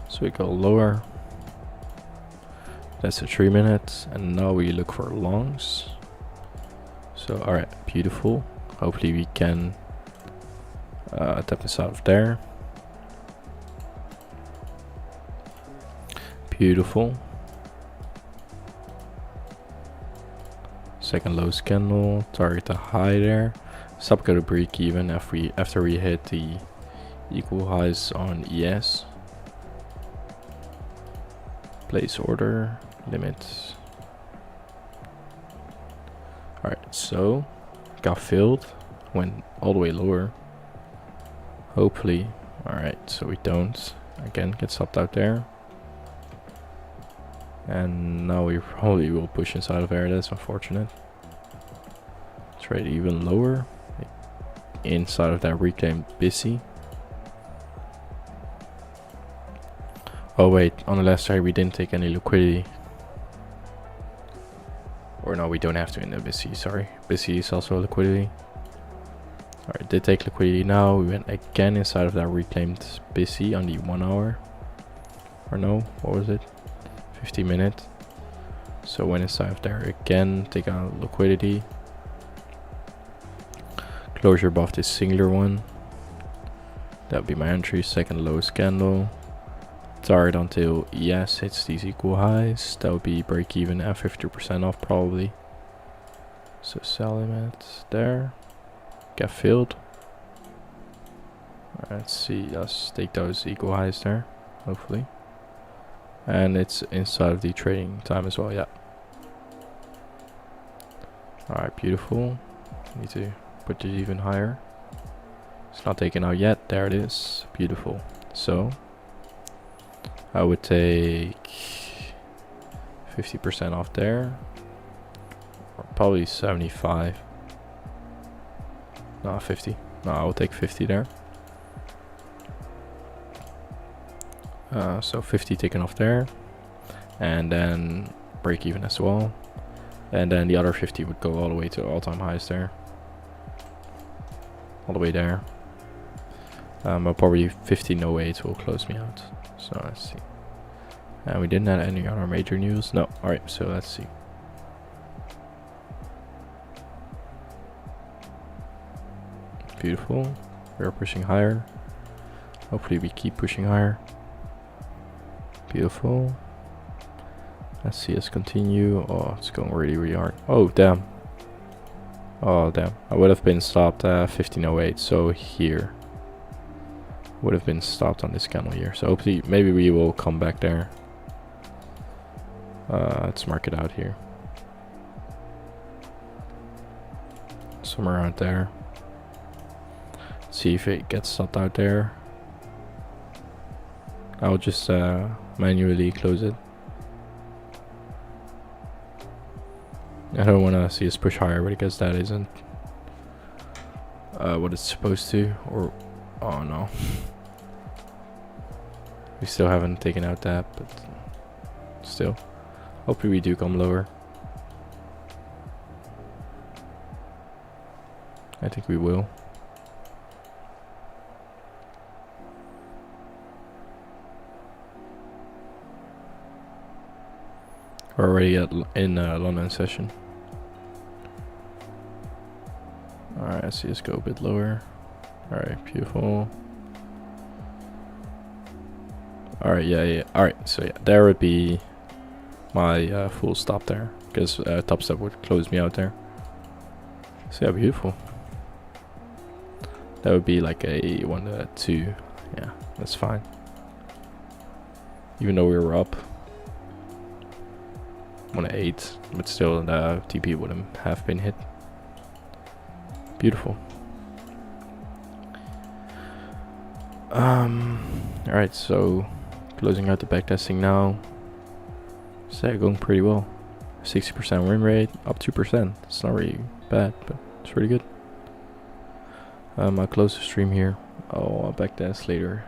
Speaker 1: So we go lower. That's a 3 minutes, and now we look for longs. So alright, beautiful. Hopefully we can tap this out of there. Beautiful. Second low candle, target the high there. Stop go to break even after we hit the equal highs on ES. Place order, limits. Alright, so got filled, went all the way lower. Hopefully. Alright, so we don't again get stopped out there. And now we probably will push inside of there. That's unfortunate. Trade even lower inside of that reclaimed busy. Oh wait, on the last trade we didn't take any liquidity. Or no, we don't have to in the busy, sorry. Busy is also liquidity. Alright, did take liquidity now. We went again inside of that reclaimed busy on the 1 hour. Or no, what was it? 50 minutes. So went inside of there again, take out liquidity. Closure above this singular one. That would be my entry. Second lowest candle. Target until ES hits these equal highs. That would be break even at 50% off probably. So sell limit there. Get filled. Let's see, let's take those equal highs there, hopefully. And it's inside of the trading time as well, yeah. Alright, beautiful. Need to put it even higher. It's not taken out yet. There it is. Beautiful. So I would take 50% off there. Or probably 75. No, 50. No, I will take 50 there. So 50 taken off there. And then break even as well. And then the other 50 would go all the way to all-time highs there. All the way there. But probably 1508 will close me out. So let's see. And we didn't have any other major news. No. Alright, so let's see. Beautiful. We're pushing higher. Hopefully we keep pushing higher. Beautiful. Let's see us continue. Oh, it's going really, really hard. Oh, damn. Oh, damn. I would have been stopped at 1508. So here. Would have been stopped on this candle here. So hopefully, maybe we will come back there. Let's mark it out here. Somewhere around there. See if it gets stopped out there. I'll just manually close it. I don't want to see us push higher, but I guess that isn't what it's supposed to. Or oh no, we still haven't taken out that, but still, hopefully we do come lower. I think we will. We're already in London session. Alright, let's see us go a bit lower. Alright, beautiful. Alright, yeah. Alright, so yeah, there would be my full stop there. Because top step would close me out there. So yeah, beautiful. That would be like a 1 2. Yeah, that's fine. Even though we were up 1-8, but still the TP wouldn't have been hit. Beautiful. Alright, so closing out the backtesting now. So going pretty well. 60% win rate, up 2%. It's not really bad, but it's pretty good. I'll close the stream here. I'll backtest later.